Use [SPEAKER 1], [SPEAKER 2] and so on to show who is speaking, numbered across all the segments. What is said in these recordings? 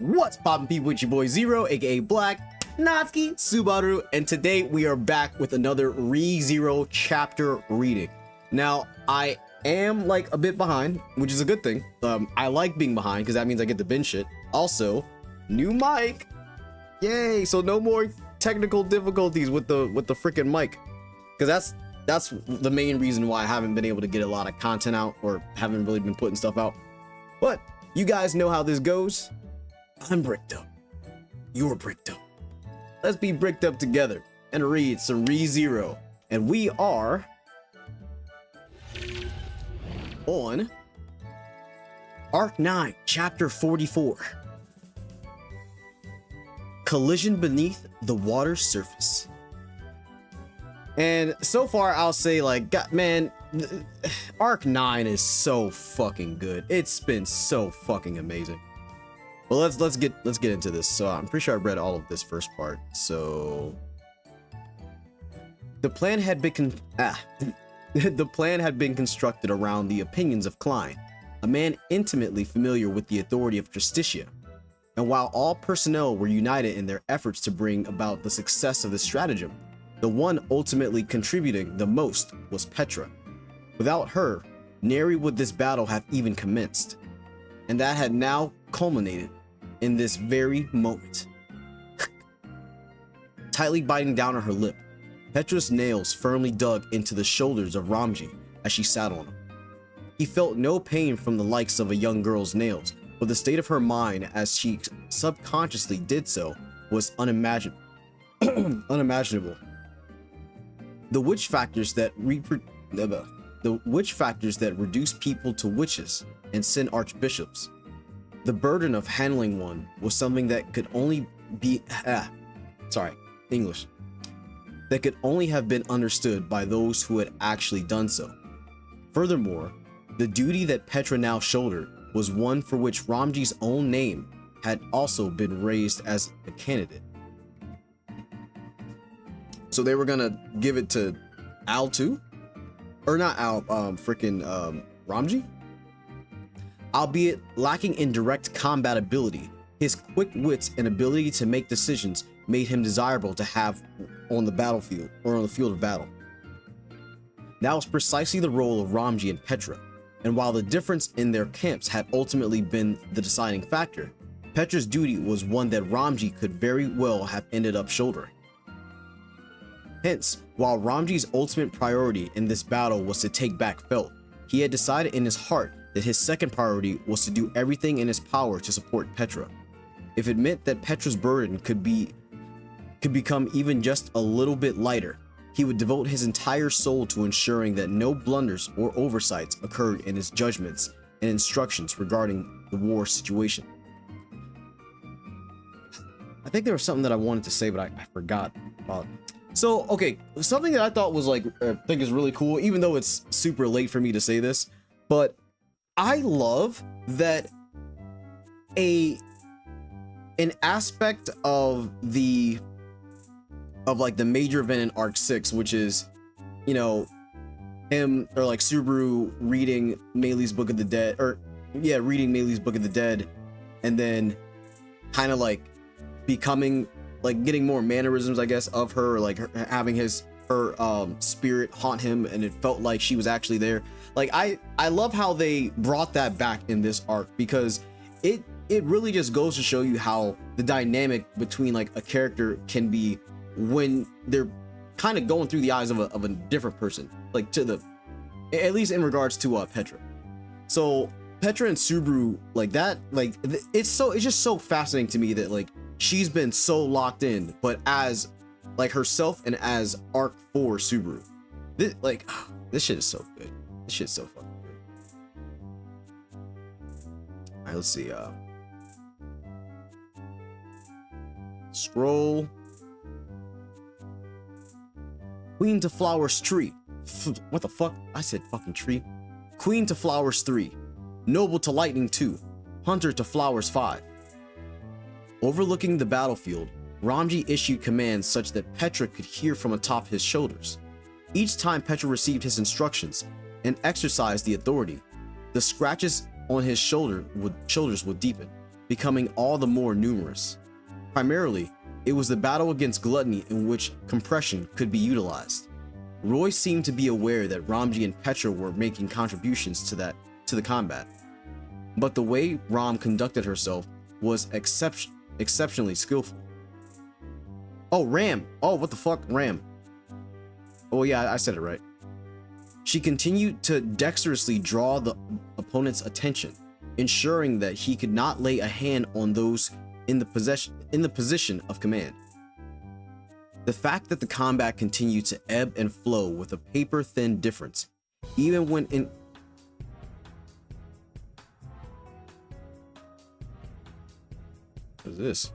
[SPEAKER 1] What's poppin' people, it's your boy Zero, aka Black, Natsuki, Subaru, and today we are back with another ReZero chapter reading. Now, I am like a bit behind, which is a good thing. I like being behind because that means I get to binge shit. Also, new mic. Yay, so no more technical difficulties with the freaking mic. Because that's the main reason why I haven't been able to get a lot of content out or haven't really been putting stuff out. But you guys know how this goes. I'm bricked up. You're bricked up. Let's be bricked up together and read some ReZero. And we are on Arc 9, Chapter 44. Collision beneath the water's surface. And so far, I'll say, like, God, man, Arc 9 is so fucking good. It's been so fucking amazing. Well, let's get into this. So I'm pretty sure I read all of this first part. So the plan had been the plan had been constructed around the opinions of Klein, a man intimately familiar with the authority of Justicia. And while all personnel were united in their efforts to bring about the success of this stratagem, the one ultimately contributing the most was Petra. Without her, nary would this battle have even commenced. And that had now culminated in this very moment. Tightly biting down on her lip, Petra's nails firmly dug into the shoulders of Ramji as she sat on him. He felt no pain from the likes of a young girl's nails, but the state of her mind as she subconsciously did so was unimaginable. The witch factors that reduce people to witches and send archbishops. The burden of handling one was something that could only be that could only have been understood by those who had actually done so. Furthermore, the duty that Petra now shouldered was one for which Ramji's own name had also been raised as a candidate. So they were gonna give it to Al too? Or not Al, Ramji? Albeit lacking in direct combat ability, his quick wits and ability to make decisions made him desirable to have on the battlefield or on the field of battle. That was precisely the role of Ramji and Petra, and while the difference in their camps had ultimately been the deciding factor, Petra's duty was one that Ramji could very well have ended up shouldering. Hence, while Ramji's ultimate priority in this battle was to take back Felt, he had decided in his heart that his second priority was to do everything in his power to support Petra. If it meant that Petra's burden could become even just a little bit lighter, he would devote his entire soul to ensuring that no blunders or oversights occurred in his judgments and instructions regarding the war situation. I think there was something that I wanted to say, but I forgot about it. So, okay, something that I thought was like, I think is really cool, even though it's super late for me to say this, but I love that an aspect of like the major event in Arc 6, which is, you know, him or like Subaru reading Meilei's Book of the Dead, or yeah, reading Meilei's Book of the Dead, and then kind of like becoming like getting more mannerisms, I guess, of her, or like her, having her spirit haunt him, and it felt like she was actually there. Like I love how they brought that back in this arc, because it really just goes to show you how the dynamic between like a character can be when they're kind of going through the eyes of a different person, like at least in regards to Petra. So Petra and Subaru, like that, like it's just so fascinating to me that like she's been so locked in, but as like herself and as Arc 4 Subaru, this shit is so good. This shit's so fucking good. All right, let's see. Scroll. Queen to Flowers Tree. What the fuck? I said fucking tree. Queen to Flowers 3. Noble to Lightning 2. Hunter to Flowers 5. Overlooking the battlefield, Ramji issued commands such that Petra could hear from atop his shoulders. Each time Petra received his instructions and exercised the authority, the scratches on his shoulders would deepen, becoming all the more numerous. Primarily, it was the battle against gluttony in which compression could be utilized. Roy seemed to be aware that Ramji and Petra were making contributions to the combat, but the way Ram conducted herself was exceptionally skillful. Oh, Ram. Oh, what the fuck? Ram. Oh yeah, I said it right. She continued to dexterously draw the opponent's attention, ensuring that he could not lay a hand on those in the position of command. The fact that the combat continued to ebb and flow with a paper-thin difference, even when in... What is this?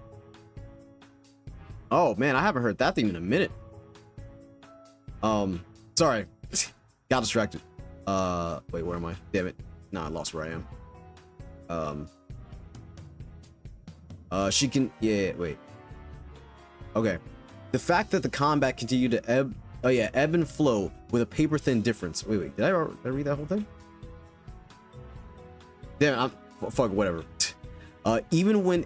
[SPEAKER 1] Oh man, I haven't heard that theme in a minute. Sorry. Got distracted. Wait, where am I? Damn it. Nah, I lost where I am. She can... Yeah, wait. Okay. The fact that the combat continued to ebb and flow with a paper-thin difference. Wait, did I read that whole thing? Damn, fuck, whatever. Even when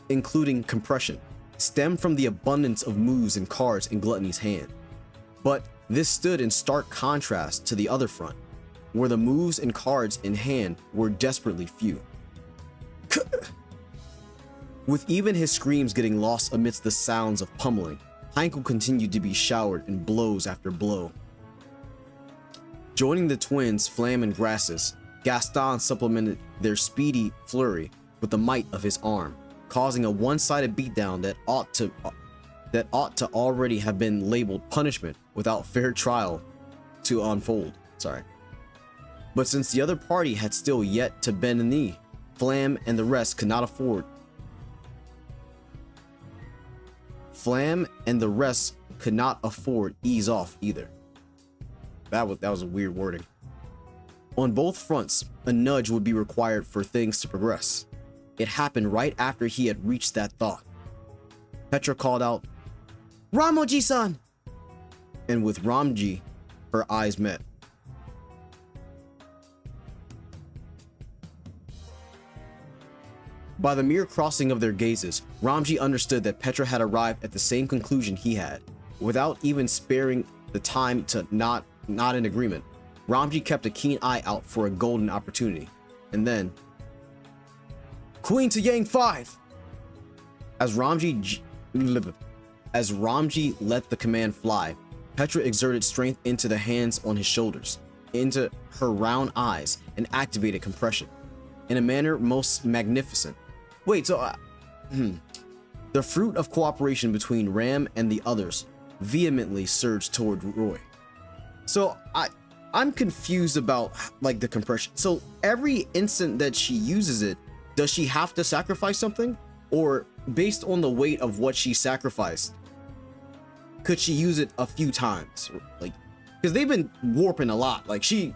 [SPEAKER 1] including compression, stemmed from the abundance of moves and cards in Gluttony's hand. But this stood in stark contrast to the other front, where the moves and cards in hand were desperately few. With even his screams getting lost amidst the sounds of pummeling, Heinkel continued to be showered in blows after blow. Joining the twins, Flam and Grassus, Gaston supplemented their speedy flurry with the might of his arm, causing a one-sided beatdown that ought to already have been labeled punishment without fair trial to unfold. But since the other party had still yet to bend a knee, Flam and the rest could not afford ease off either. That was a weird wording. On both fronts, a nudge would be required for things to progress. It happened right after he had reached that thought. Petra called out, "Ramoji-san!" And with Ramji, her eyes met. By the mere crossing of their gazes, Ramji understood that Petra had arrived at the same conclusion he had. Without even sparing the time to not in agreement, Ramji kept a keen eye out for a golden opportunity. And then... Queen to Yang 5! As Ramji let the command fly, Petra exerted strength into the hands on his shoulders, into her round eyes, and activated compression in a manner most magnificent. Wait, so the fruit of cooperation between Ram and the others vehemently surged toward Roy. So I'm confused about like the compression. So every instant that she uses it, does she have to sacrifice something? Or based on the weight of what she sacrificed, could she use it a few times? Like, because they've been warping a lot. Like she's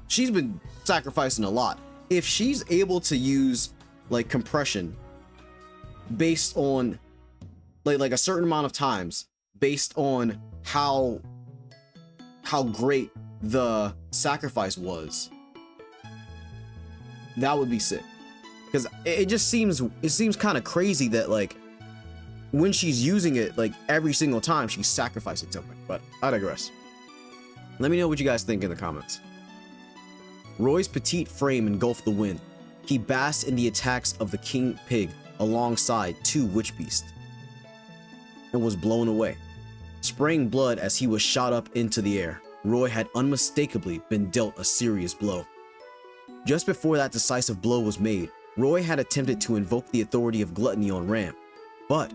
[SPEAKER 1] been sacrificing a lot. If she's able to use like compression based on like a certain amount of times, based on how great the sacrifice was, that would be sick. Because it seems kind of crazy that like when she's using it, like every single time she's sacrificing something. But I digress. Let me know what you guys think in the comments. Roy's petite frame engulfed the wind. He basked in the attacks of the king pig alongside two witch beasts and was blown away, spraying blood as he was shot up into the air. Roy had unmistakably been dealt a serious blow. Just before that decisive blow was made, Roy had attempted to invoke the authority of gluttony on Ram, but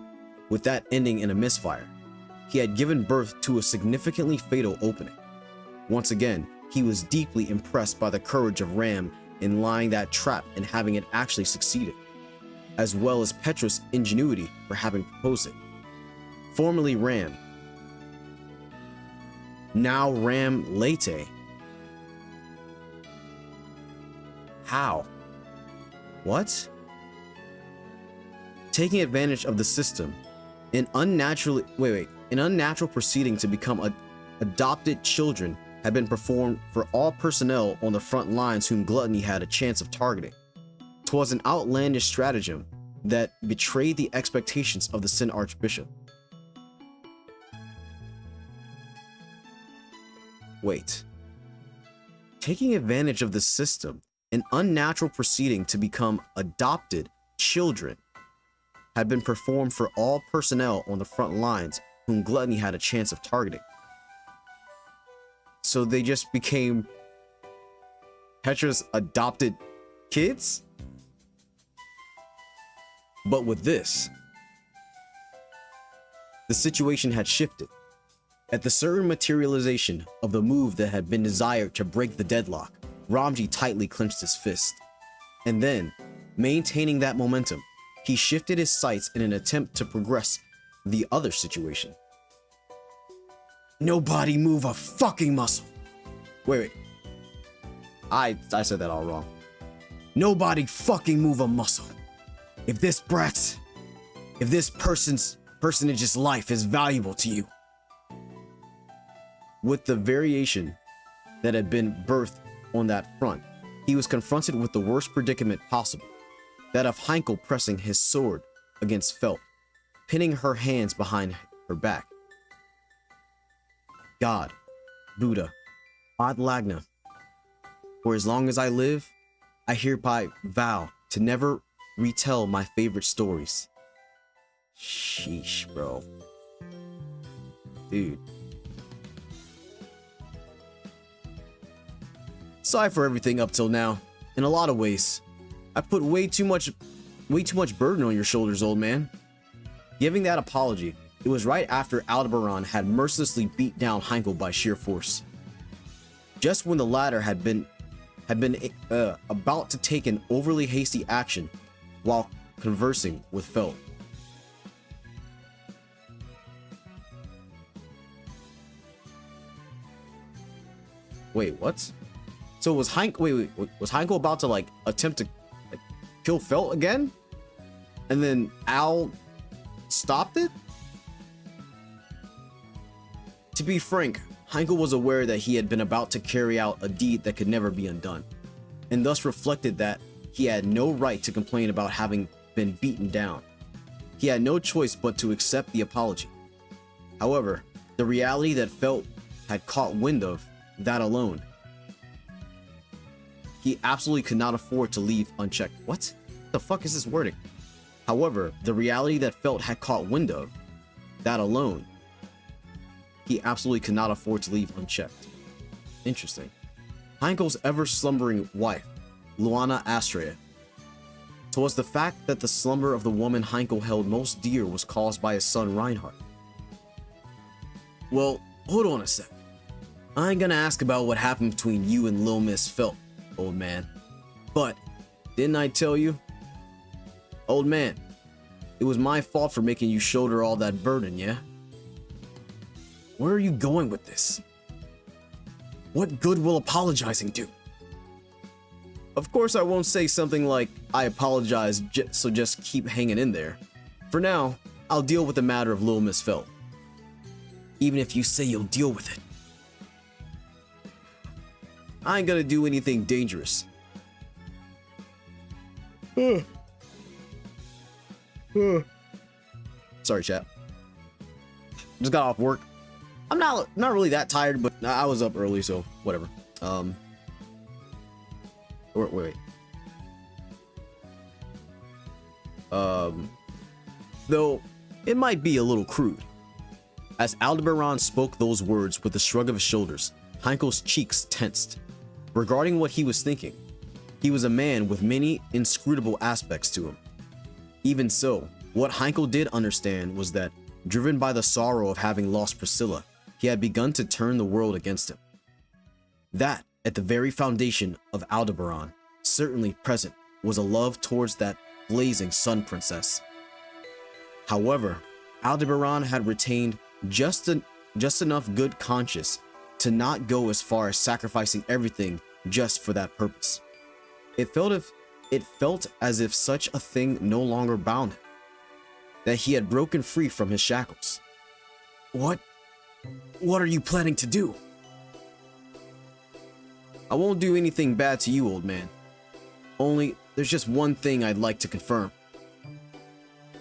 [SPEAKER 1] with that ending in a misfire, he had given birth to a significantly fatal opening. Once again, he was deeply impressed by the courage of Ram in lying that trap and having it actually succeeded, as well as Petra's ingenuity for having proposed it. Formerly Ram, now Ram Late. How? What? Taking advantage of the system, an unnatural proceeding to become adopted children had been performed for all personnel on the front lines whom gluttony had a chance of targeting. 'Twas an outlandish stratagem, that betrayed the expectations of the Sin Archbishop. Wait. Taking advantage of the system, an unnatural proceeding to become adopted children had been performed for all personnel on the front lines whom Gluttony had a chance of targeting. So they just became Petra's adopted kids? But with this, the situation had shifted. At the certain materialization of the move that had been desired to break the deadlock, Ramji tightly clenched his fist. And then, maintaining that momentum, he shifted his sights in an attempt to progress the other situation. Nobody move a fucking muscle. Wait. I said that all wrong. Nobody fucking move a muscle. If this personage's life is valuable to you. With the variation that had been birthed on that front, he was confronted with the worst predicament possible, that of Heinkel pressing his sword against Felt, pinning her hands behind her back. God, Buddha, Ad Lagna, for as long as I live, I hereby vow to never retell my favorite stories. Sheesh, bro. Dude. Sorry for everything up till now. In a lot of ways, I put way too much burden on your shoulders, old man. Giving that apology, it was right after Aldebaran had mercilessly beat down Heinkel by sheer force. Just when the latter had been about to take an overly hasty action while conversing with Felt. Wait, what? So was Heinkel was Heinkel about to like attempt to like kill Felt again? And then Al stopped it? To be frank, Heinkel was aware that he had been about to carry out a deed that could never be undone, and thus reflected that he had no right to complain about having been beaten down. He had no choice but to accept the apology. However, the reality that Felt had caught wind of that alone, he absolutely could not afford to leave unchecked. What the fuck is this wording? However, the reality that Felt had caught wind of that alone, he absolutely could not afford to leave unchecked. Interesting. Heinkel's ever-slumbering wife, Luana Astrea, told us the fact that the slumber of the woman Heinkel held most dear was caused by his son Reinhardt. Well, hold on a sec. I ain't gonna ask about what happened between you and Lil Miss Felt, old man. But, didn't I tell you? Old man, it was my fault for making you shoulder all that burden, yeah? Where are you going with this? What good will apologizing do? Of course I won't say something like, I apologize, so just keep hanging in there. For now, I'll deal with the matter of Lil Miss Felt. Even if you say you'll deal with it. I ain't gonna do anything dangerous. Sorry, chat. Just got off work. I'm not really that tired, but I was up early, so whatever. Wait. Though it might be a little crude. As Aldebaran spoke those words with a shrug of his shoulders, Heinkel's cheeks tensed. Regarding what he was thinking, he was a man with many inscrutable aspects to him. Even so, what Heinkel did understand was that, driven by the sorrow of having lost Priscilla, he had begun to turn the world against him. That, at the very foundation of Aldebaran, certainly present, was a love towards that blazing sun princess. However, Aldebaran had retained just enough good conscience to not go as far as sacrificing everything just for that purpose. It felt as if such a thing no longer bound him, that he had broken free from his shackles. What are you planning to do? I won't do anything bad to you, old man. Only, there's just one thing I'd like to confirm.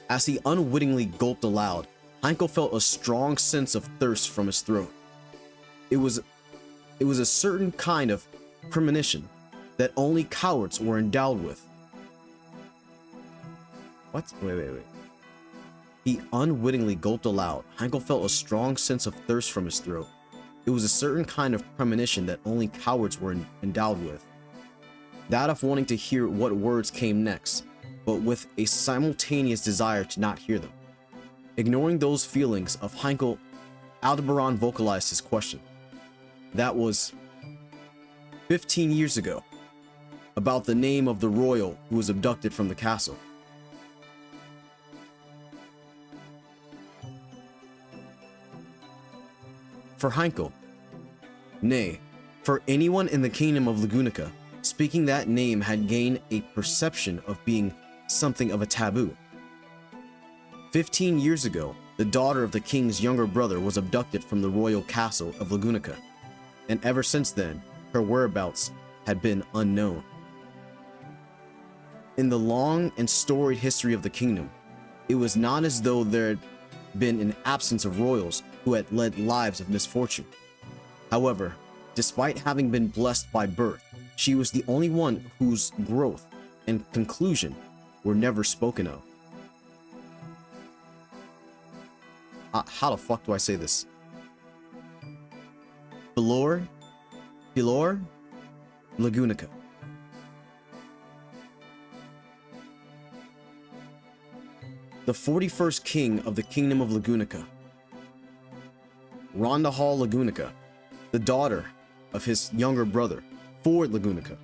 [SPEAKER 1] As he unwittingly gulped aloud, Heinkel felt a strong sense of thirst from his throat. It was a certain kind of premonition that only cowards were endowed with. What? Wait. He unwittingly gulped aloud. Heinkel felt a strong sense of thirst from his throat. It was a certain kind of premonition that only cowards were endowed with. That of wanting to hear what words came next, but with a simultaneous desire to not hear them. Ignoring those feelings of Heinkel, Aldebaran vocalized his question. That was 15 years ago, about the name of the royal who was abducted from the castle. For Heinkel, nay, for anyone in the kingdom of Lagunica, speaking that name had gained a perception of being something of a taboo. 15 years ago, the daughter of the king's younger brother was abducted from the royal castle of Lagunica, and ever since then, her whereabouts had been unknown. In the long and storied history of the kingdom, it was not as though there had been an absence of royals who had led lives of misfortune. However, despite having been blessed by birth, she was the only one whose growth and conclusion were never spoken of. How the fuck do I say this? Pilor Lagunica. The 41st king of the kingdom of Lagunica, Rondahal Lagunica, the daughter of his younger brother, Ford Lagunica,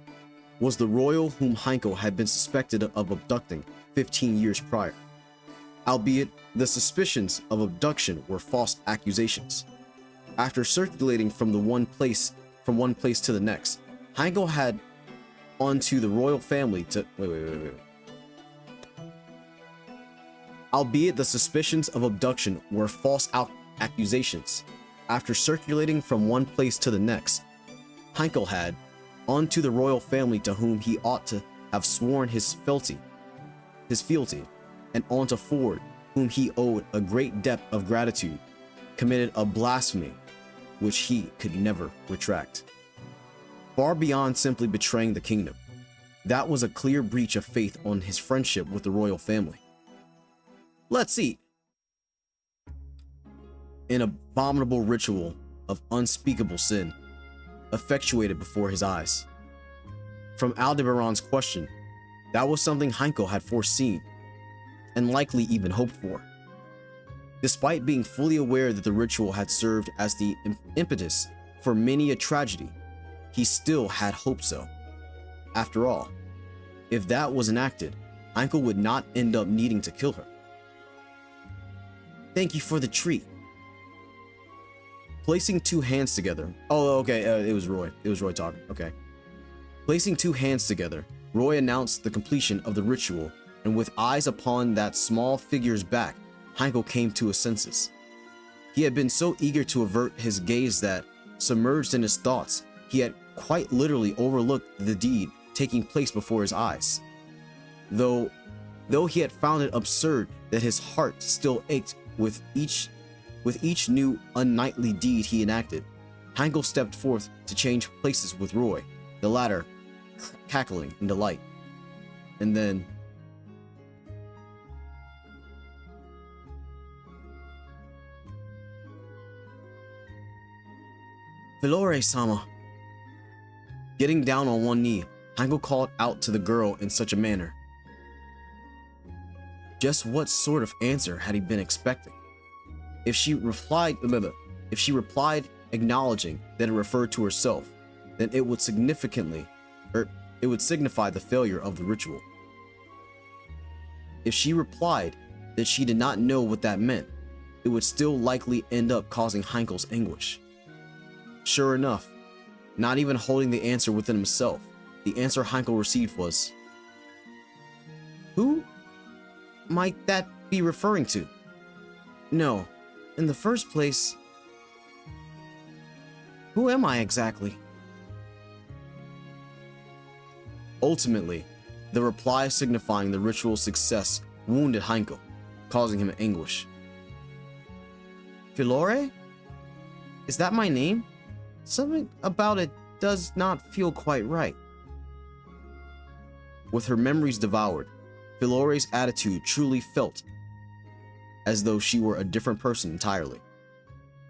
[SPEAKER 1] was the royal whom Heinkel had been suspected of abducting 15 years prior. Albeit the suspicions of abduction were false accusations. After circulating from one place to the next, Heinkel had onto the royal family to Albeit the suspicions of abduction were false accusations. After circulating from one place to the next, Heinkel had onto the royal family to whom he ought to have sworn his fealty, and onto Ford, whom he owed a great debt of gratitude, committed a blasphemy which he could never retract. Far beyond simply betraying the kingdom, that was a clear breach of faith on his friendship with the royal family. Let's see. An abominable ritual of unspeakable sin, effectuated before his eyes. From Aldebaran's question, that was something Heinkel had foreseen, and likely even hoped for. Despite being fully aware that the ritual had served as the impetus for many a tragedy, he still had hoped so. After all, if that was enacted, Heinkel would not end up needing to kill her. Thank you for the treat. Placing two hands together. Oh, okay, it was Roy. It was Roy talking. Okay. Placing two hands together, Roy announced the completion of the ritual, and with eyes upon that small figure's back, Heinkel came to his senses. He had been so eager to avert his gaze that, submerged in his thoughts, he had quite literally overlooked the deed taking place before his eyes. Though he had found it absurd that his heart still ached with each new unknightly deed he enacted, Heinkel stepped forth to change places with Roy, the latter cackling in delight. And then... Filore-sama. Getting down on one knee, Heinkel called out to the girl in such a manner. Just what sort of answer had he been expecting? If she replied acknowledging that it referred to herself, then it would signify the failure of the ritual. If she replied that she did not know what that meant, it would still likely end up causing Heinkel's anguish. Sure enough, not even holding the answer within himself, the answer Heinkel received was, "Who might that be referring to? No, in the first place, who am I exactly?" Ultimately, the reply signifying the ritual's success wounded Heinkel. causing him anguish. Filore? Is that my name? Something about it does not feel quite right. With her memories devoured, Filore's attitude truly felt as though she were a different person entirely.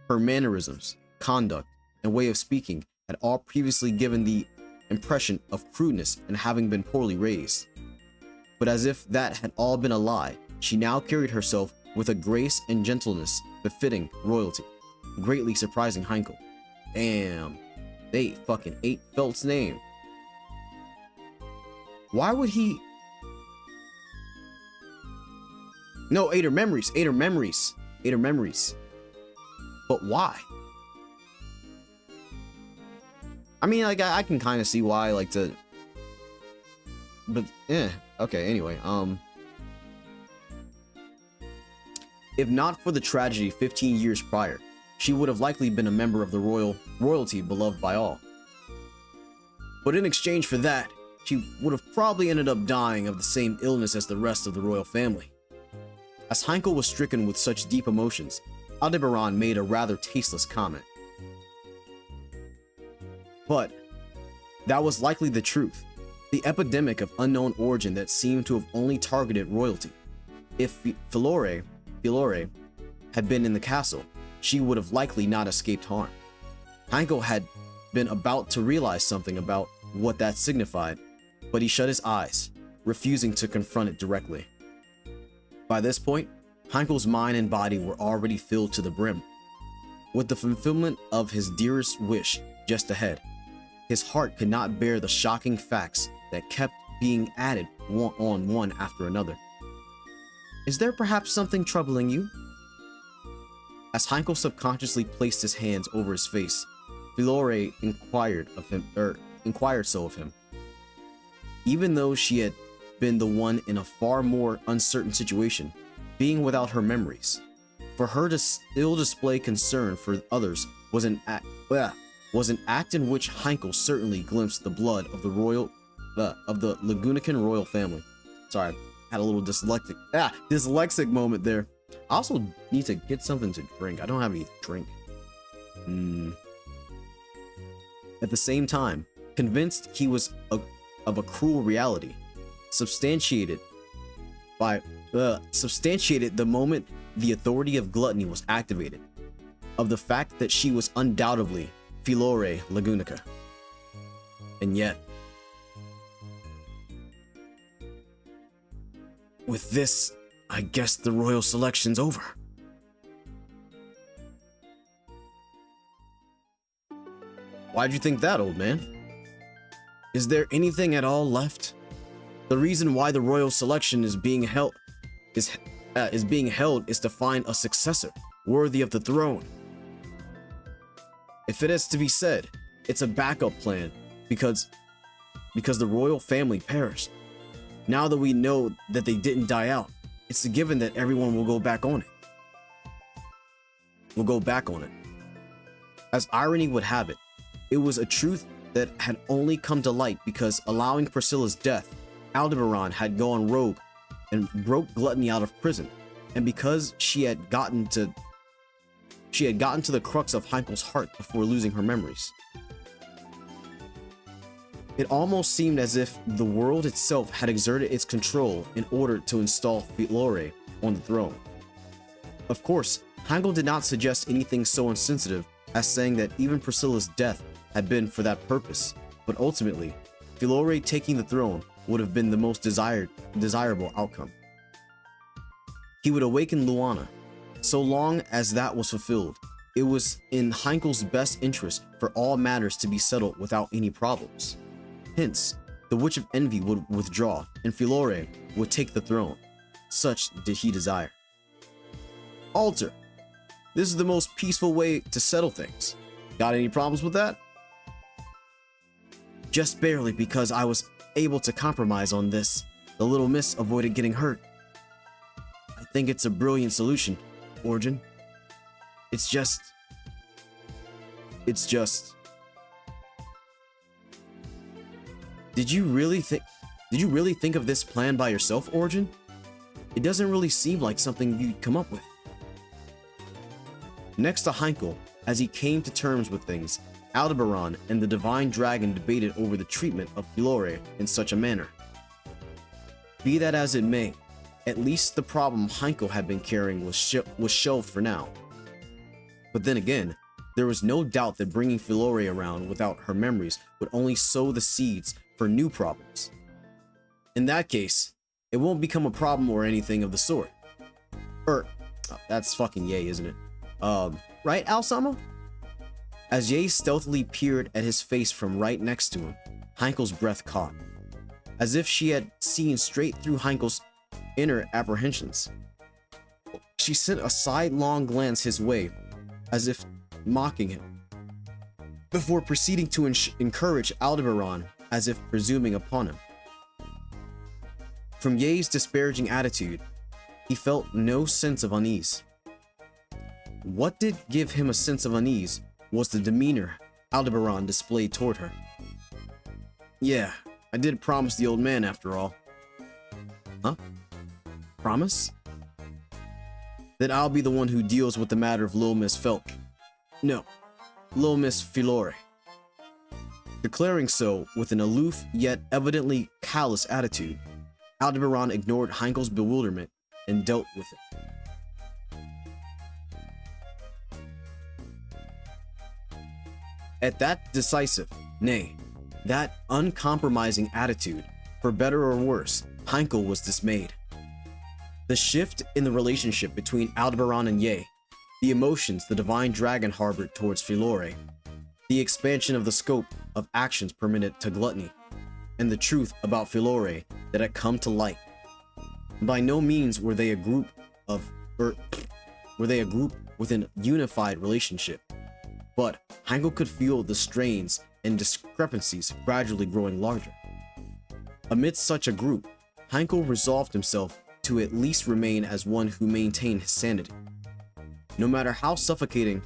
[SPEAKER 1] Her mannerisms, conduct, and way of speaking had all previously given the impression of crudeness and having been poorly raised. But as if that had all been a lie, she now carried herself with a grace and gentleness befitting royalty, greatly surprising Heinkel. Damn, they fucking ate Felt's name. Why would he? No, ate her memories, ate her memories, ate her memories. But why? I mean, like, I can kind of see why, like, but, okay, anyway, if not for the tragedy 15 years prior, she would have likely been a member of the royalty beloved by all. But in exchange for that, she would have probably ended up dying of the same illness as the rest of the royal family. As Heinkel was stricken with such deep emotions, Aldebaran made a rather tasteless comment. But that was likely the truth, the epidemic of unknown origin that seemed to have only targeted royalty. If Filore had been in the castle, she would have likely not escaped harm. Heinkel had been about to realize something about what that signified, but he shut his eyes, refusing to confront it directly. By this point, Heinkel's mind and body were already filled to the brim with the fulfillment of his dearest wish just ahead. His heart could not bear the shocking facts that kept being added one after another. Is there perhaps something troubling you? As Heinkel subconsciously placed his hands over his face, Filore inquired so of him. Even though she had been the one in a far more uncertain situation, being without her memories, for her to still display concern for others was an act in which Heinkel certainly glimpsed the blood of the Lagunican royal family. Sorry, I had a little dyslexic moment there. I also need to get something to drink. I don't have any drink. At the same time, convinced he was of a cruel reality, substantiated the moment the authority of gluttony was activated, of the fact that she was undoubtedly Filore Lagunica. And yet, with this, I guess the royal selection's over. Why'd you think that, old man? Is there anything at all left? The reason why the royal selection is being held is to find a successor worthy of the throne. If it is to be said, it's a backup plan because the royal family perished. Now that we know that they didn't die out, it's a given that everyone will go back on it. As irony would have it, it was a truth that had only come to light because allowing Priscilla's death, Aldebaran had gone rogue and broke gluttony out of prison, and because she had gotten to the crux of Heinkel's heart before losing her memories. It almost seemed as if the world itself had exerted its control in order to install Filore on the throne. Of course, Heinkel did not suggest anything so insensitive as saying that even Priscilla's death had been for that purpose, but ultimately, Filore taking the throne would have been the most desirable outcome. He would awaken Luana. So long as that was fulfilled, it was in Heinkel's best interest for all matters to be settled without any problems. Hence, the Witch of Envy would withdraw, and Filore would take the throne. Such did he desire. Alter. This is the most peaceful way to settle things. Got any problems with that? Just barely, because I was able to compromise on this. The little miss avoided getting hurt. I think it's a brilliant solution, Origin. It's just... Did you really think of this plan by yourself, Origin? It doesn't really seem like something you'd come up with. Next to Heinkel, as he came to terms with things, Aldebaran and the Divine Dragon debated over the treatment of Filore in such a manner. Be that as it may, at least the problem Heinkel had been carrying was shelved for now. But then again, there was no doubt that bringing Filore around without her memories would only sow the seeds for new problems. In that case, it won't become a problem or anything of the sort. That's fucking Ye, isn't it? Right, Al-sama? As Ye stealthily peered at his face from right next to him, Heinkel's breath caught, as if she had seen straight through Heinkel's inner apprehensions. She sent a sidelong glance his way, as if mocking him, before proceeding to encourage Aldebaran, as if presuming upon him. From Ye's disparaging attitude, he felt no sense of unease. What did give him a sense of unease was the demeanor Aldebaran displayed toward her. Yeah, I did promise the old man after all. Huh? Promise? That I'll be the one who deals with the matter of Lil Miss Felk. No, Lil Miss Filore. Declaring so with an aloof yet evidently callous attitude, Aldebaran ignored Heinkel's bewilderment and dealt with it. At that decisive, nay, that uncompromising attitude, for better or worse, Heinkel was dismayed. The shift in the relationship between Aldebaran and Ye, the emotions the Divine Dragon harbored towards Filore, the expansion of the scope of actions permitted to gluttony, and the truth about Filore that had come to light. By no means were they a group with an unified relationship, but Heinkel could feel the strains and discrepancies gradually growing larger. Amidst such a group, Heinkel resolved himself to at least remain as one who maintained his sanity. No matter how suffocating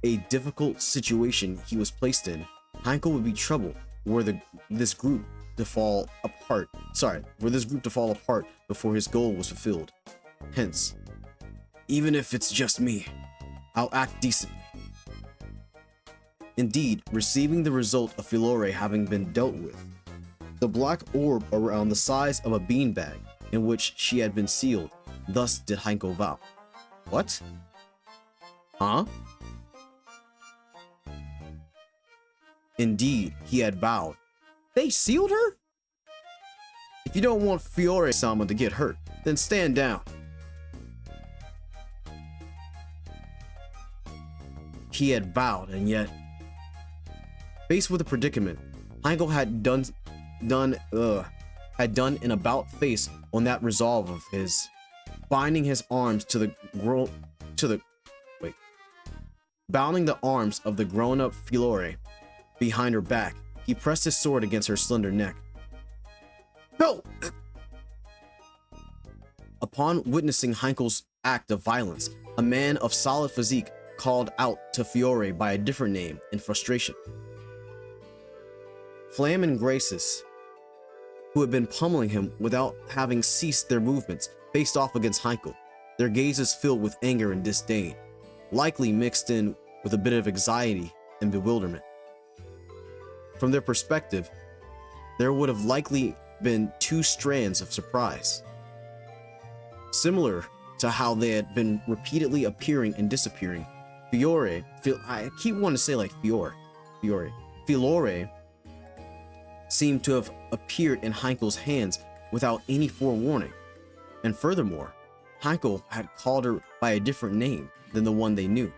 [SPEAKER 1] a difficult situation he was placed in, Heinkel would be troubled were this group to fall apart before his goal was fulfilled. Hence, even if it's just me, I'll act decently. Indeed, receiving the result of Filore having been dealt with, the black orb around the size of a beanbag in which she had been sealed, thus did Heinkel vow. What? Huh? Indeed, he had vowed. They sealed her? If you don't want Fiore-sama to get hurt, then stand down. He had vowed, and yet, faced with a predicament, Heinkel had done an about-face on that resolve of his, bounding the arms of the grown-up Filore behind her back. He pressed his sword against her slender neck. No! Upon witnessing Heinkel's act of violence, a man of solid physique called out to Fiore by a different name in frustration. Flam and Graces, who had been pummeling him without having ceased their movements, faced off against Heinkel, their gazes filled with anger and disdain, likely mixed in with a bit of anxiety and bewilderment. From their perspective, there would have likely been two strands of surprise. Similar to how they had been repeatedly appearing and disappearing, Filore seemed to have appeared in Heinkel's hands without any forewarning. And furthermore, Heinkel had called her by a different name than the one they knew.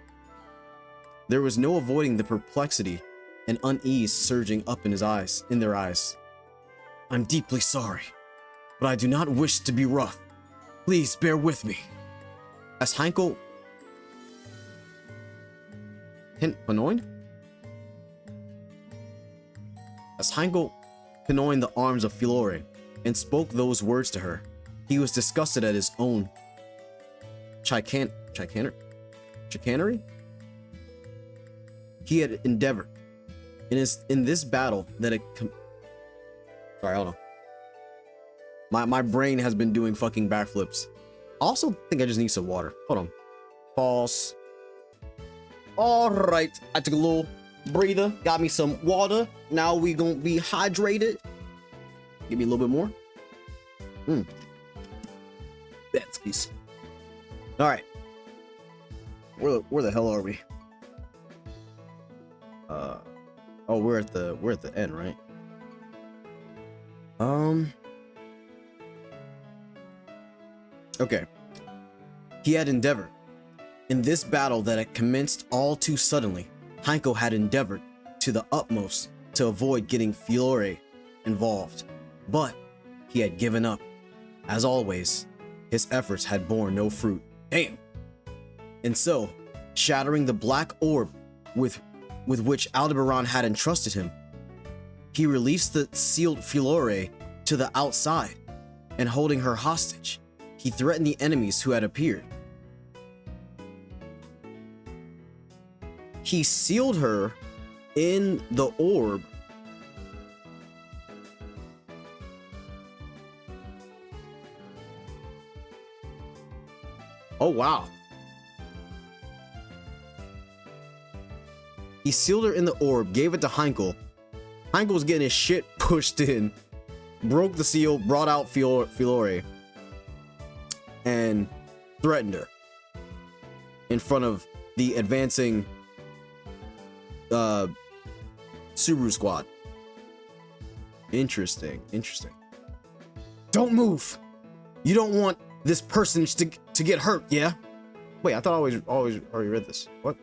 [SPEAKER 1] There was no avoiding the perplexity and unease surging up in their eyes. I'm deeply sorry, but I do not wish to be rough. Please bear with me. As Heinkel pinioned the arms of Filore and spoke those words to her, he was disgusted at his own chicanery. He had endeavored in this battle that My brain has been doing fucking backflips. I also think I just need some water. Hold on. Pause. All right, I took a little breather, got me some water. Now we gonna be hydrated. Give me a little bit more. That's peace. All right. Where the hell are we? Oh, we're at the end, right? Okay. He had endeavored. In this battle that had commenced all too suddenly, Heinkel had endeavored to the utmost to avoid getting Fiore involved, but he had given up. As always, his efforts had borne no fruit. Damn! And so, shattering the black orb with which Aldebaran had entrusted him, he released the sealed Fiore to the outside, and holding her hostage, he threatened the enemies who had appeared. He sealed her in the orb. Oh, wow. He sealed her in the orb, gave it to Heinkel. Heinkel was getting his shit pushed in, broke the seal, brought out Fiore, and threatened her in front of the advancing Subaru squad. Interesting. Don't move. You don't want this person to get hurt, yeah? Wait, I thought I always already read this. What?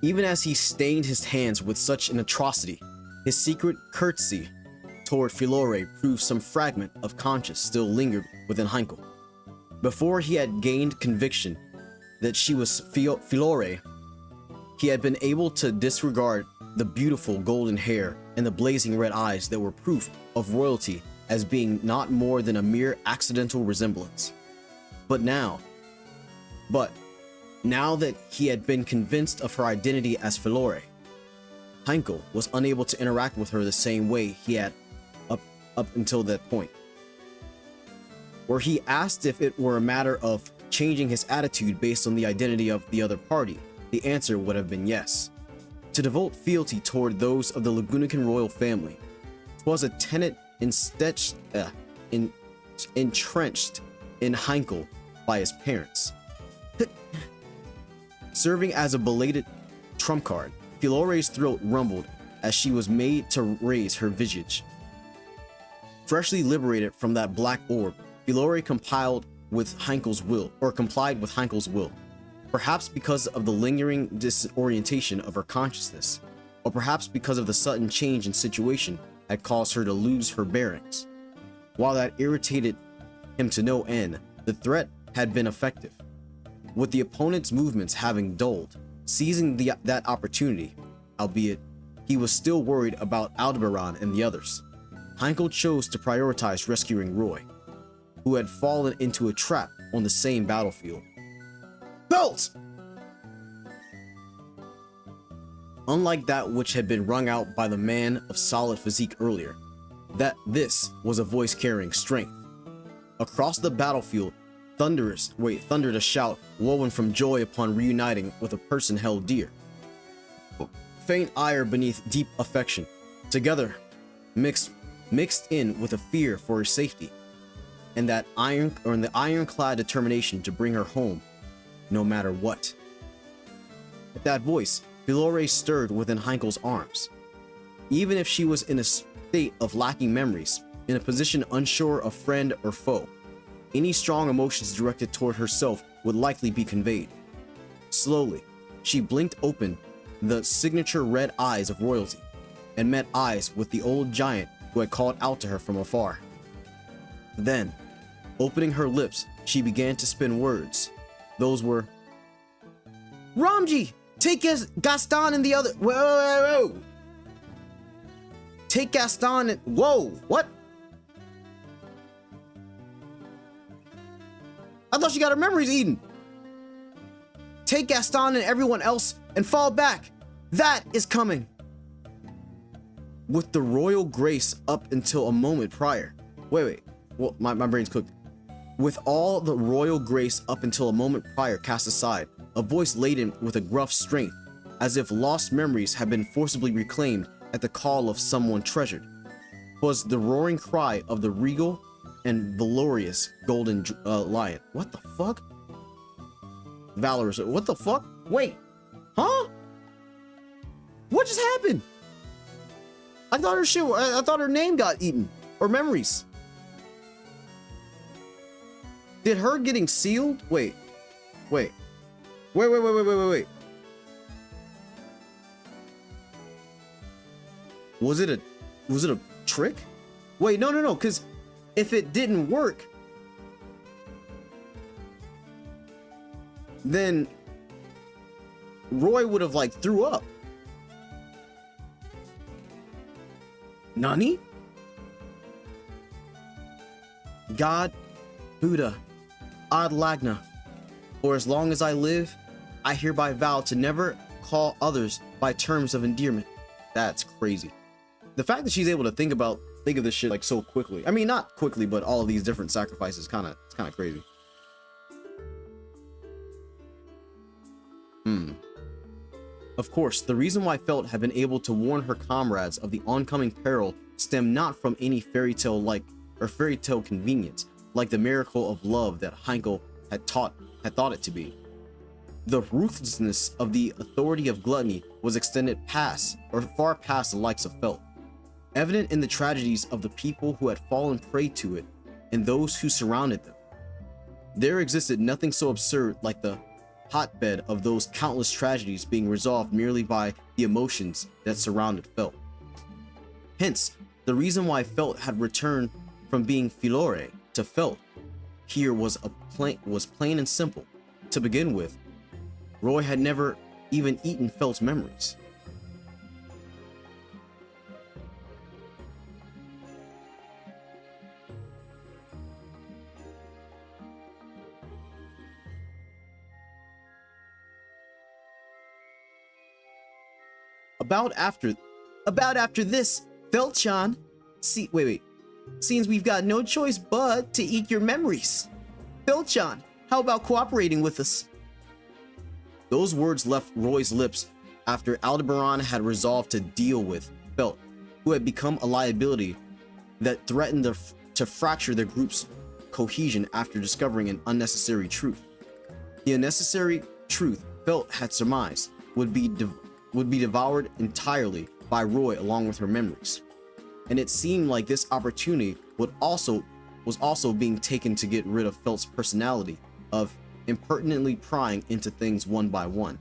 [SPEAKER 1] Even as he stained his hands with such an atrocity, his secret courtesy toward Fiore proved some fragment of conscience still lingered within Heinkel. Before he had gained conviction that she was Fiore, he had been able to disregard the beautiful golden hair and the blazing red eyes that were proof of royalty as being not more than a mere accidental resemblance. But now that he had been convinced of her identity as Fiore, Heinkel was unable to interact with her the same way he had up until that point. Where he asked if it were a matter of changing his attitude based on the identity of the other party, the answer would have been yes. To devote fealty toward those of the Lagunican royal family was a tenet entrenched in Heinkel by his parents. Serving as a belated trump card, Filore's throat rumbled as she was made to raise her visage. Freshly liberated from that black orb, Filore complied with Heinkel's will, perhaps because of the lingering disorientation of her consciousness, or perhaps because of the sudden change in situation had caused her to lose her bearings. While that irritated him to no end, the threat had been effective. With the opponent's movements having dulled, seizing that opportunity, albeit he was still worried about Aldebaran and the others, Heinkel chose to prioritize rescuing Roy, who had fallen into a trap on the same battlefield. Belt! Unlike that which had been wrung out by the man of solid physique earlier, this was a voice carrying strength. Across the battlefield, thundered a shout woven from joy upon reuniting with a person held dear. Faint ire beneath deep affection, together mixed in with a fear for her safety, and the ironclad determination to bring her home, no matter what. At that voice, Filore stirred within Heinkel's arms. Even if she was in a state of lacking memories, in a position unsure of friend or foe, any strong emotions directed toward herself would likely be conveyed. Slowly, she blinked open the signature red eyes of royalty, and met eyes with the old giant who had called out to her from afar. Then, opening her lips, she began to spin words. Those were, "Ramji, take Gaston and the other. Whoa. Take Gaston and whoa. What? I thought she got her memories eaten. Take Gaston and everyone else and fall back. That is coming. With the royal grace up until a moment prior. Wait. Well, my brain's cooked. With all the royal grace up until a moment prior cast aside, a voice laden with a gruff strength, as if lost memories had been forcibly reclaimed at the call of someone treasured, was the roaring cry of the regal and valorous golden lion. What the fuck? Valorous. What the fuck? Wait. Huh? What just happened? I thought her name got eaten. Or memories. Did her getting sealed? Wait. Was it a trick? Wait, no, because if it didn't work, then Roy would have like threw up. Nani? God, Buddha, Ad Lagna, or as long as I live, I hereby vow to never call others by terms of endearment. That's crazy. The fact that she's able to think of this shit like so quickly. I mean, not quickly, but all of these different sacrifices, it's kind of crazy. Of course, the reason why Felt had been able to warn her comrades of the oncoming peril stemmed not from any fairy tale convenience, like the miracle of love that Heinkel had thought it to be. The ruthlessness of the authority of gluttony was extended far past the likes of Felt, evident in the tragedies of the people who had fallen prey to it and those who surrounded them. There existed nothing so absurd like the hotbed of those countless tragedies being resolved merely by the emotions that surrounded Felt. Hence, the reason why Felt had returned from being Filore to Felt here was plain and simple. To begin with, Roy had never even eaten Felt's memories. About after this, Felt-chan, seems we've got no choice but to eat your memories. Felt-chan, how about cooperating with us? Those words left Roy's lips after Aldebaran had resolved to deal with Felt, who had become a liability that threatened to fracture their group's cohesion after discovering an unnecessary truth. The unnecessary truth Felt had surmised would be devoured entirely by Roy along with her memories. And it seemed like this opportunity was also being taken to get rid of Felt's personality of impertinently prying into things one by one.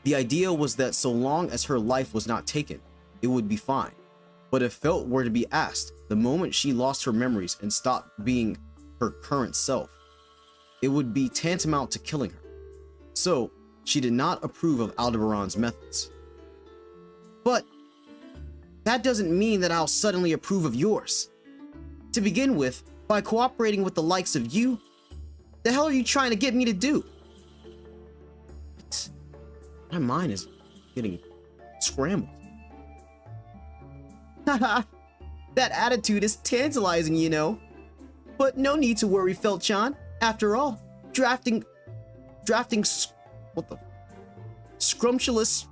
[SPEAKER 1] The idea was that so long as her life was not taken, it would be fine. But if Felt were to be asked, the moment she lost her memories and stopped being her current self, it would be tantamount to killing her. So, she did not approve of Aldebaran's methods. But that doesn't mean that I'll suddenly approve of yours. To begin with, by cooperating with the likes of you, the hell are you trying to get me to do? My mind is getting scrambled. Haha, that attitude is tantalizing, you know. But no need to worry, Felt-chan. After all, drafting scrumptious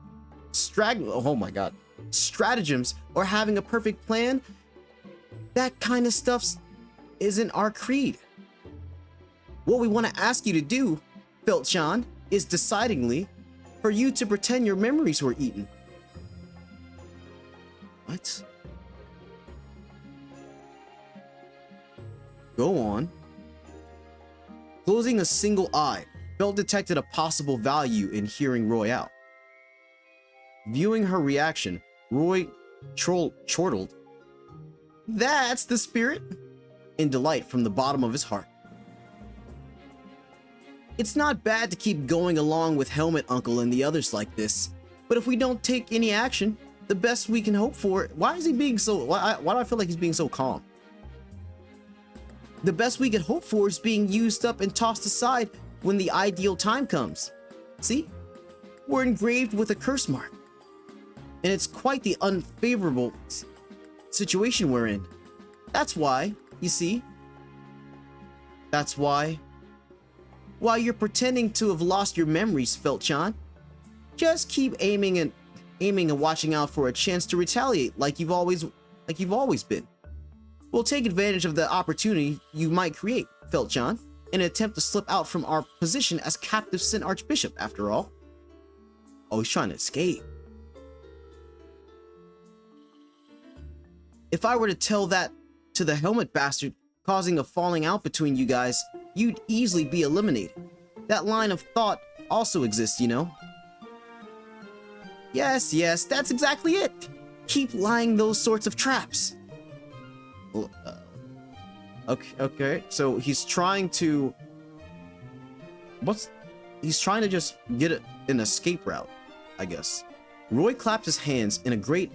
[SPEAKER 1] stratagems or having a perfect plan, that kind of stuff isn't our creed. What we want to ask you to do, Felt-chan, is decidingly for you to pretend your memories were eaten. What? Go on. Closing a single eye, Felt detected a possible value in hearing Roy out. Viewing her reaction, Roy chortled, "That's the spirit," in delight from the bottom of his heart. It's not bad to keep going along with Helmet Uncle and the others like this, but if we don't take any action, the best we can hope for. Why is he being so? Why do I feel like he's being so calm? The best we could hope for is being used up and tossed aside when the ideal time comes. See? We're engraved with a curse mark. And it's quite the unfavorable situation we're in. That's why, you see? That's why you're pretending to have lost your memories, Felt-chan. Just keep aiming and watching out for a chance to retaliate like you've always been. We'll take advantage of the opportunity you might create, Felt-chan, in an attempt to slip out from our position as captive Sin Archbishop, after all. Oh, he's trying to escape. If I were to tell that to the helmet bastard, causing a falling out between you guys, you'd easily be eliminated. That line of thought also exists, you know? Yes, that's exactly it. Keep lying those sorts of traps. Okay, so he's trying to... He's trying to just get an escape route, I guess. Roy clapped his hands in great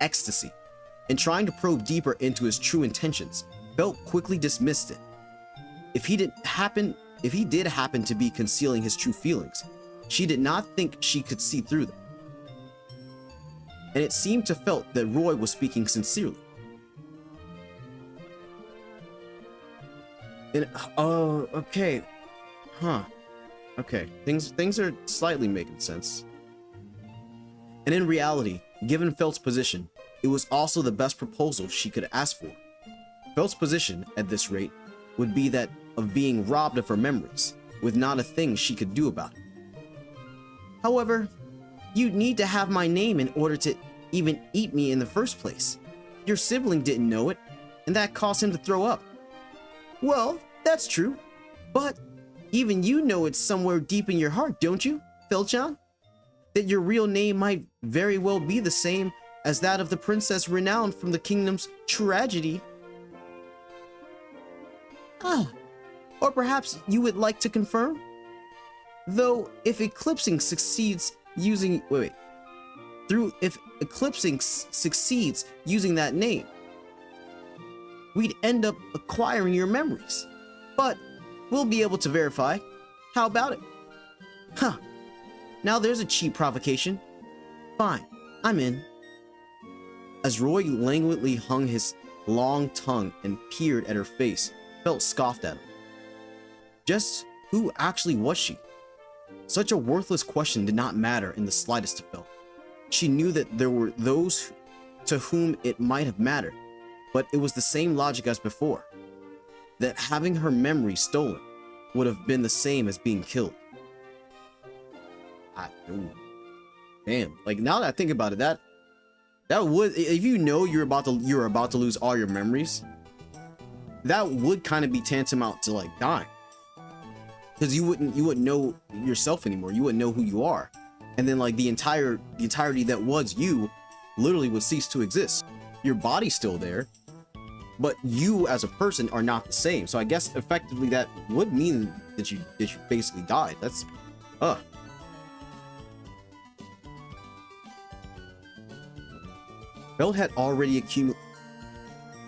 [SPEAKER 1] ecstasy, and trying to probe deeper into his true intentions, Felt quickly dismissed it. If he did happen to be concealing his true feelings, she did not think she could see through them. And it seemed to Felt that Roy was speaking sincerely. And, oh, okay. Huh. Okay, things are slightly making sense. And in reality, given Felt's position, it was also the best proposal she could ask for. Felt's position, at this rate, would be that of being robbed of her memories, with not a thing she could do about it. However, you'd need to have my name in order to even eat me in the first place. Your sibling didn't know it, and that caused him to throw up. Well, that's true, but even you know it's somewhere deep in your heart, don't you, Felt-chan? That your real name might very well be the same as that of the princess renowned from the kingdom's tragedy. Or perhaps you would like to confirm? Though if eclipsing succeeds using succeeds using that name, we'd end up acquiring your memories. But we'll be able to verify. How about it? Huh. Now there's a cheap provocation. Fine, I'm in. As Roy languidly hung his long tongue and peered at her face, Felt scoffed at him. Just who actually was she? Such a worthless question did not matter in the slightest to Felt. She knew that there were those to whom it might have mattered, but it was the same logic as before. That having her memory stolen would have been the same as being killed. Damn, like now that I think about it, that would, if you know you're about to lose all your memories, that would kind of be tantamount to like dying, because you wouldn't know yourself anymore. You wouldn't know who you are, and then like the entirety that was you literally would cease to exist. Your body's still there, but you as a person are not the same. So I guess effectively that would mean that you basically died. That's Felt had already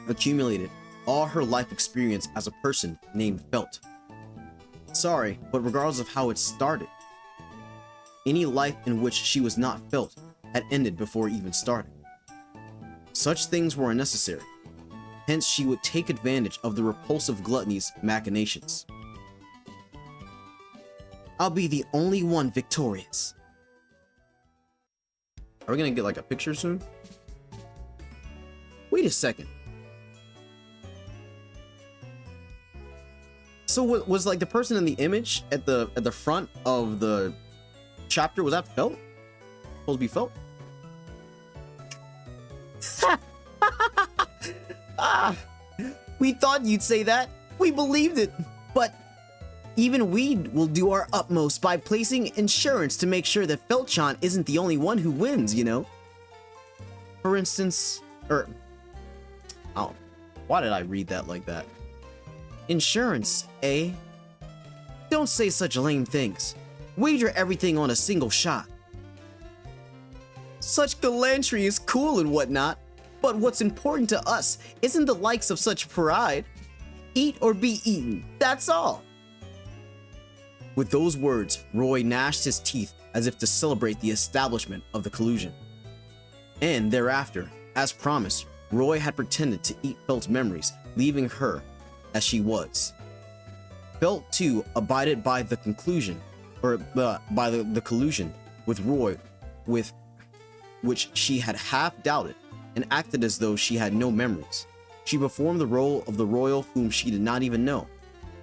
[SPEAKER 1] accumulated all her life experience as a person named Felt. Sorry, but regardless of how it started, any life in which she was not Felt had ended before it even started. Such things were unnecessary. Hence, she would take advantage of the repulsive gluttony's machinations. I'll be the only one victorious. Are we gonna get like a picture soon? Wait a second. So was like the person in the image at the front of the chapter, was that Felt? Supposed to be Felt? We thought you'd say that. We believed it. But even we will do our utmost by placing insurance to make sure that Felt-chan isn't the only one who wins, you know? For instance, why did I read that like that? Insurance, eh? Don't say such lame things. Wager everything on a single shot. Such gallantry is cool and whatnot, but what's important to us isn't the likes of such pride. Eat or be eaten, that's all. With those words, Roy gnashed his teeth as if to celebrate the establishment of the collusion. And thereafter, as promised, Roy had pretended to eat Felt's memories, leaving her as she was. Felt too abided by the conclusion, or by the collusion with Roy, with which she had half doubted, and acted as though she had no memories. She performed the role of the royal whom she did not even know,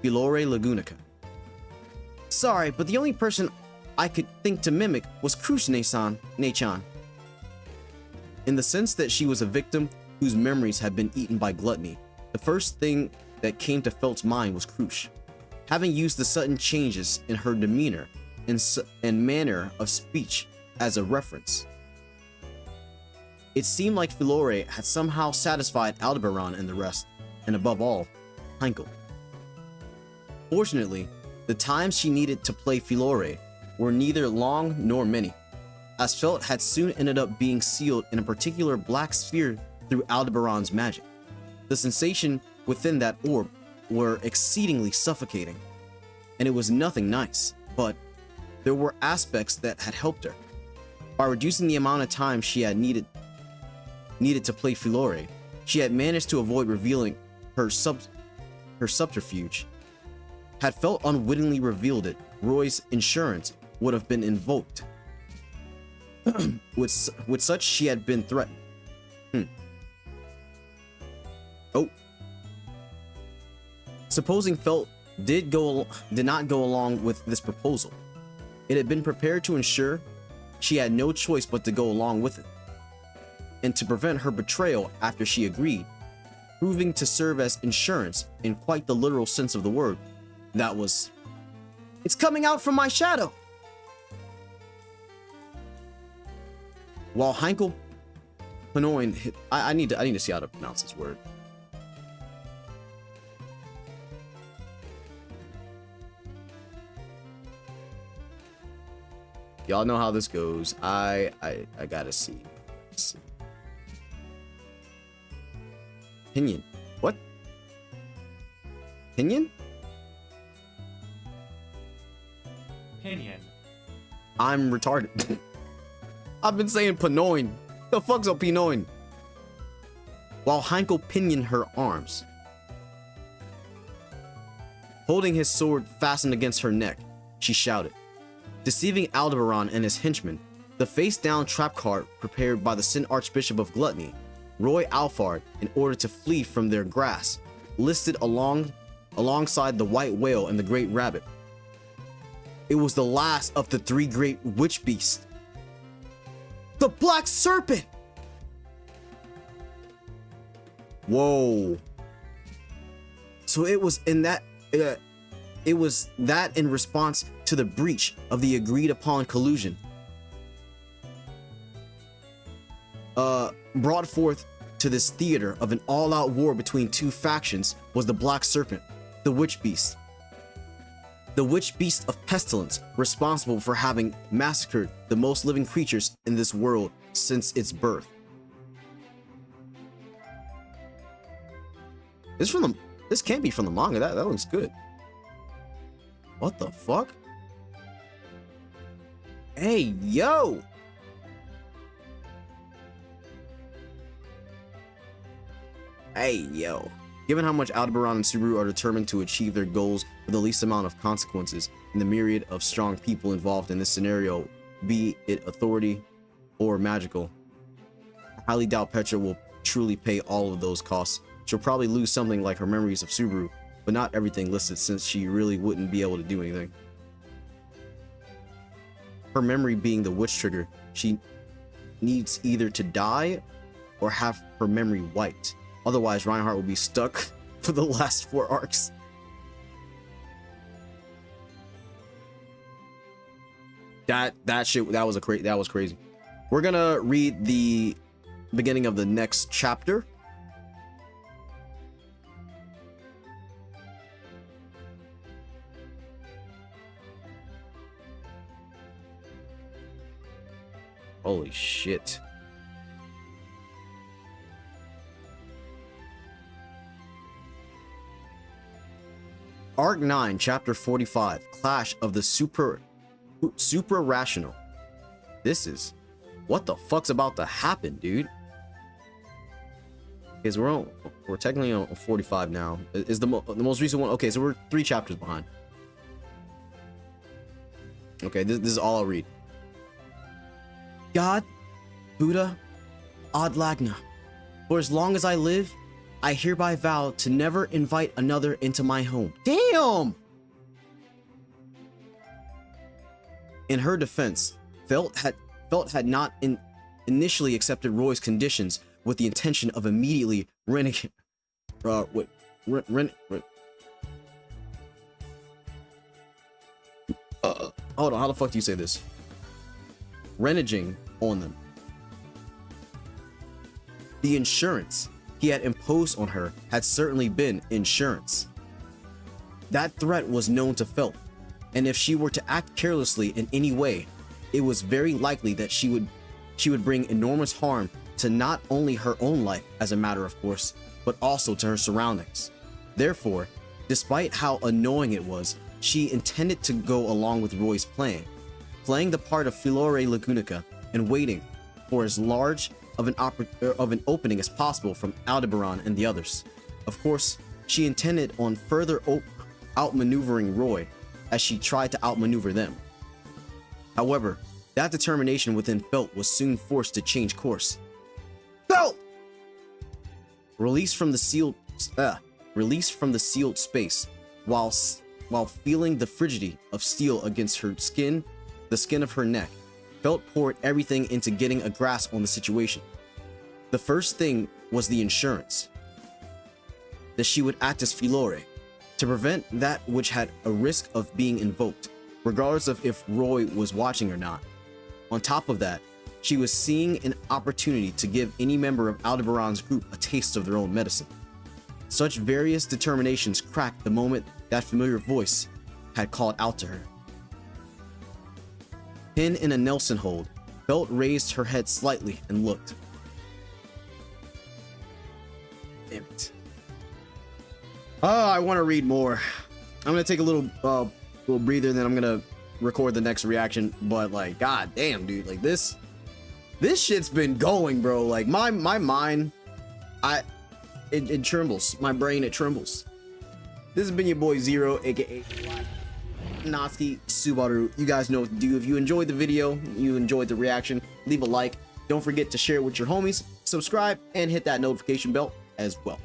[SPEAKER 1] Filore Lagunica. Sorry, but the only person I could think to mimic was Krush Nechan. In the sense that she was a victim whose memories had been eaten by gluttony, the first thing that came to Felt's mind was Krush. Having used the sudden changes in her demeanor and manner of speech as a reference, it seemed like Filore had somehow satisfied Aldebaran and the rest, and above all, Heinkel. Fortunately, the times she needed to play Filore were neither long nor many, as Felt had soon ended up being sealed in a particular black sphere through Aldebaran's magic. The sensation within that orb were exceedingly suffocating, and it was nothing nice, but there were aspects that had helped her. By reducing the amount of time she had needed to play Filore, she had managed to avoid revealing her subterfuge. Had Felt unwittingly revealed it, Roy's insurance would have been invoked. With such she had been threatened. Oh. Supposing Felt did not go along with this proposal, it had been prepared to ensure she had no choice but to go along with it, and to prevent her betrayal after she agreed, proving to serve as insurance in quite the literal sense of the word. That was, it's coming out from my shadow. While Heinkel Panoin, I need to see how to pronounce this word. Y'all know how this goes. I gotta see. Let's see. Pinion. What? Pinion?
[SPEAKER 2] Pinion.
[SPEAKER 1] I'm retarded. I've been saying Panoin. The fuck's a Pinoin? While Heinkel pinioned her arms, holding his sword fastened against her neck, she shouted. Deceiving Aldebaran and his henchmen, the face-down trap card prepared by the Sin Archbishop of Gluttony, Roy Alfard, in order to flee from their grasp, listed alongside the White Whale and the Great Rabbit. It was the last of the three great witch beasts. The Black Serpent! Whoa. So it was in that in response to the breach of the agreed upon collusion brought forth to this theater of an all-out war between two factions was the Black Serpent, the Witch Beast. The Witch Beast of Pestilence, responsible for having massacred the most living creatures in this world since its birth. This can't be from the manga. That looks good. What the fuck? Hey, yo! Hey, yo. Given how much Aldebaran and Subaru are determined to achieve their goals with the least amount of consequences, and the myriad of strong people involved in this scenario, be it authority or magical, I highly doubt Petra will truly pay all of those costs. She'll probably lose something like her memories of Subaru, but not everything listed, since she really wouldn't be able to do anything. Her memory being the witch trigger, she needs either to die or have her memory wiped. Otherwise, Reinhardt will be stuck for the last 4 arcs. That was crazy. We're gonna read the beginning of the next chapter. Holy shit. Arc 9, Chapter 45, Clash of the Supra Rational. This is... What the fuck's about to happen, dude? Because we're technically on 45 now. Is the most recent one? Okay, so we're 3 chapters behind. Okay, this is all I'll read. God, Buddha, Adlagna, for as long as I live, I hereby vow to never invite another into my home. Damn! In her defense, Felt had not initially accepted Roy's conditions with the intention of immediately hold on, how the fuck do you say this? Reneging on them. The insurance he had imposed on her had certainly been insurance. That threat was known to Felt, and if she were to act carelessly in any way, it was very likely that she would bring enormous harm to not only her own life as a matter of course, but also to her surroundings. Therefore, despite how annoying it was, she intended to go along with Roy's plan, playing the part of Filore Lagunica and waiting for as large of an opening as possible from Aldebaran and the others. Of course, she intended on further outmaneuvering Roy as she tried to outmaneuver them. However, that determination within Felt was soon forced to change course. Felt! Released from the sealed space, while feeling the frigidity of steel against her skin, the skin of her neck, Felt poured everything into getting a grasp on the situation. The first thing was the insurance. That she would act as Filore, to prevent that which had a risk of being invoked, regardless of if Roy was watching or not. On top of that, she was seeing an opportunity to give any member of Aldebaran's group a taste of their own medicine. Such various determinations cracked the moment that familiar voice had called out to her. Pinned in a Nelson hold, Felt raised her head slightly and looked. Damn it. Oh, I want to read more. I'm gonna take a little breather, and then I'm gonna record the next reaction. But like, god damn, dude, like this shit's been going, bro. Like my mind, it trembles. My brain, it trembles. This has been your boy Zero, aka Natsuki Subaru. You guys know what to do. If you enjoyed the video, you enjoyed the reaction, leave a like. Don't forget to share it with your homies, subscribe, and hit that notification bell as well.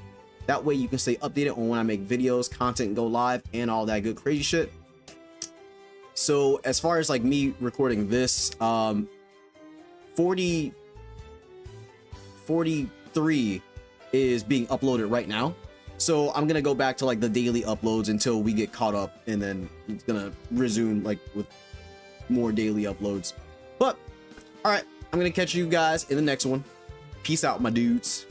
[SPEAKER 1] That way you can stay updated on when I make videos, content go live, and all that good crazy shit. So as far as like me recording this, 43 is being uploaded right now. So I'm gonna go back to like the daily uploads until we get caught up, and then it's gonna resume like with more daily uploads. But all right, I'm gonna catch you guys in the next one. Peace out, my dudes.